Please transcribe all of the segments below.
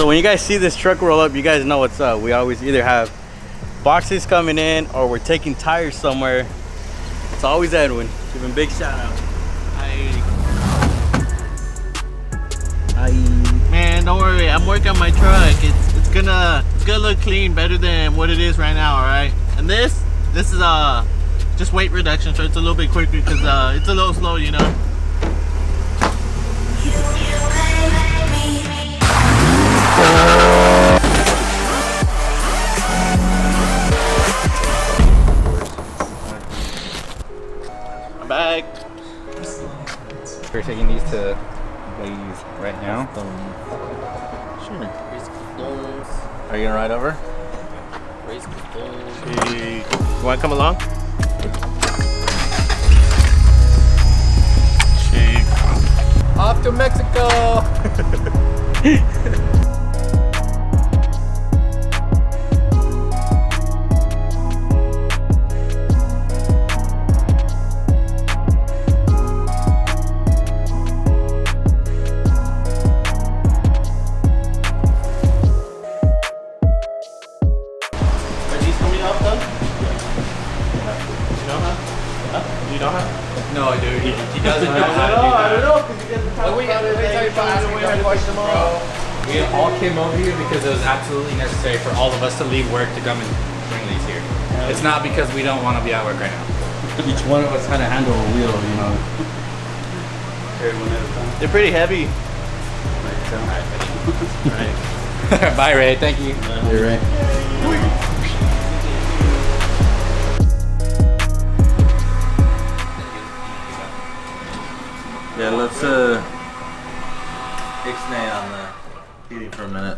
So when you guys see this truck roll up, you guys know what's up. We always either have boxes coming in or we're taking tires somewhere. It's always Edwin. Give him a big shout out. Man, don't worry. I'm working on my truck. It's gonna look clean, better than what it is right now. All right. And this is just weight reduction, so it's a little bit quicker because it's a little slow, you know. I'm back. We're taking these to Blaze right now. Sure. Are you gonna ride over? You wanna come along? Off to Mexico! No, dude, he doesn't know how to do that. I don't know, because you guys We all came over here because it was absolutely necessary for all of us to leave work to come and bring these here. It's not because we don't want to be at work right now. Each one of us had to handle a wheel, you know. Carry one at a time. They're pretty heavy. Right. Bye, Ray. Thank you. You're right. Yeah, let's ixnay on the heating for a minute.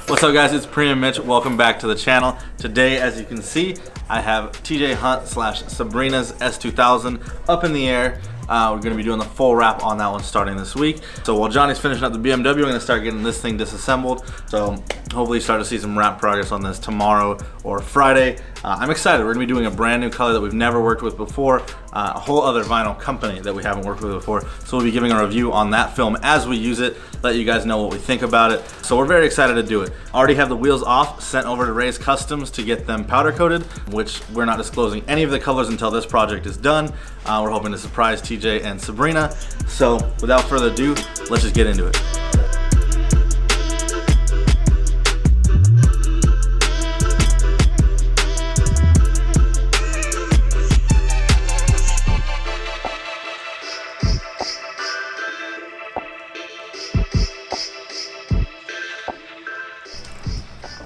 What's up, guys? It's Premium Mitch. Welcome back to the channel. Today, as you can see, I have TJ Hunt / Sabrina's S2000 up in the air. We're going to be doing the full wrap on that one starting this week. So while Johnny's finishing up the BMW, we're going to start getting this thing disassembled. So hopefully start to see some wrap progress on this tomorrow or Friday. I'm excited. We're going to be doing a brand new color that we've never worked with before. A whole other vinyl company that we haven't worked with before. So we'll be giving a review on that film as we use it, let you guys know what we think about it. So we're very excited to do it. Already have the wheels off, sent over to Ray's Customs to get them powder coated, which we're not disclosing any of the colors until this project is done. We're hoping to surprise TJ and Sabrina. So without further ado, let's just get into it.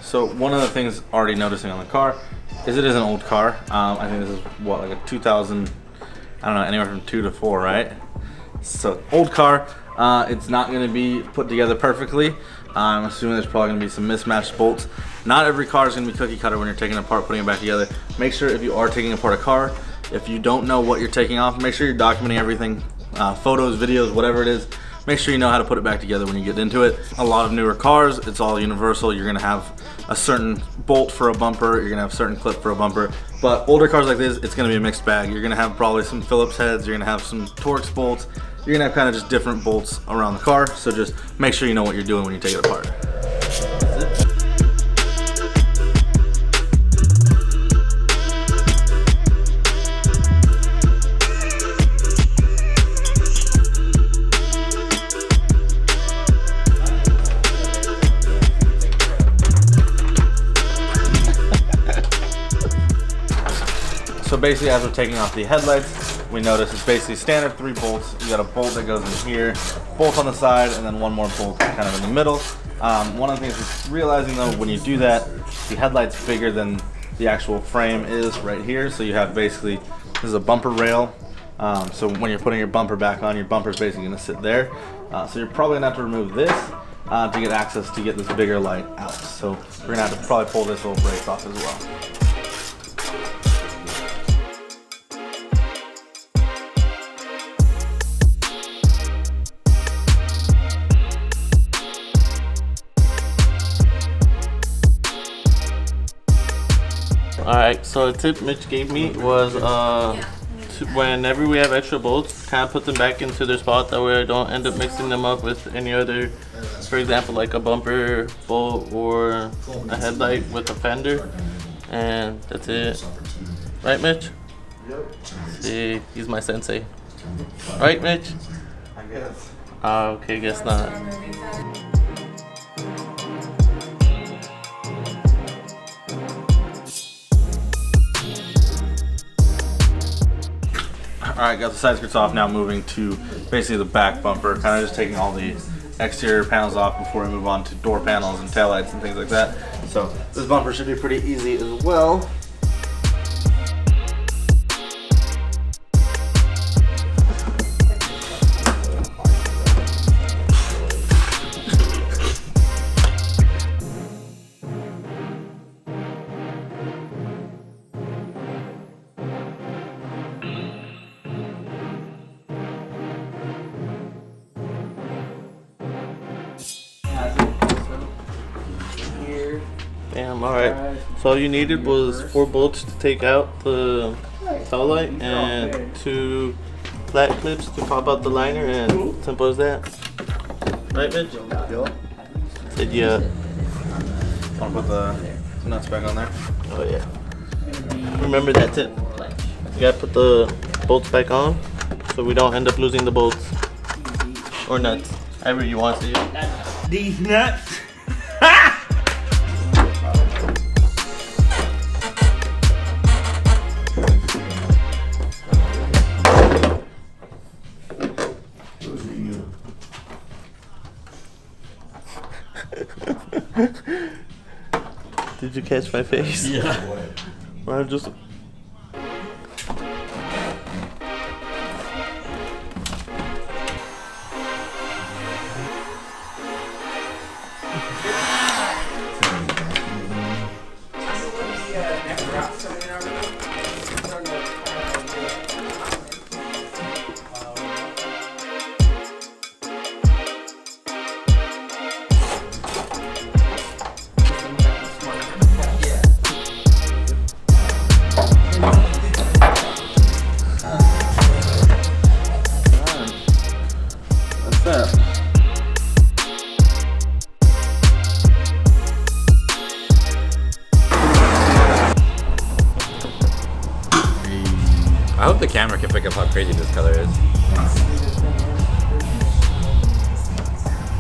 So one of the things already noticing on the car is it is an old car. I think this is what, like a 2000, I don't know, anywhere from 2 to 4, right? So old car. It's not going to be put together perfectly. I'm assuming there's probably going to be some mismatched bolts. Not every car is going to be cookie cutter when you're taking it apart, putting it back together. Make sure if you are taking apart a car, if you don't know what you're taking off, make sure you're documenting everything, photos, videos, whatever it is. Make sure you know how to put it back together when you get into it. A lot of newer cars, it's all universal. You're gonna have a certain bolt for a bumper, you're gonna have a certain clip for a bumper. But older cars like this, it's gonna be a mixed bag. You're gonna have probably some Phillips heads, you're gonna have some Torx bolts, you're gonna have kind of just different bolts around the car. So just make sure you know what you're doing when you take it apart. So basically, as we're taking off the headlights, we notice it's basically standard 3 bolts. You got a bolt that goes in here, bolt on the side, and then one more bolt kind of in the middle. One of the things we're realizing though, when you do that, the headlight's bigger than the actual frame is right here. So you have basically, this is a bumper rail. So when you're putting your bumper back on, your bumper's basically gonna sit there. So you're probably gonna have to remove this to get access to get this bigger light out. So we're gonna have to probably pull this little brace off as well. Alright, so the tip Mitch gave me was whenever we have extra bolts, kind of put them back into their spot. That way I don't end up mixing them up with any other, for example, like a bumper bolt or a headlight with a fender. And that's it. Right, Mitch? Yep. See, he's my sensei. Right, Mitch? I guess. Okay, guess not. Alright, got the side skirts off, now moving to basically the back bumper, kind of just taking all the exterior panels off before we move on to door panels and taillights and things like that. So this bumper should be pretty easy as well. Damn, alright. So all you needed was 4 bolts to take out the tail light and 2 flat clips to pop out the liner, and simple as that. Right, Mitch? Said yeah. Want to put the nuts back on there? Oh yeah. Remember that tip. You gotta put the bolts back on so we don't end up losing the bolts. Or nuts. However you want to see it. These nuts. Did you catch my face? Yeah. I just. I hope the camera can pick up how crazy this color is.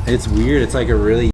It's weird. It's like a really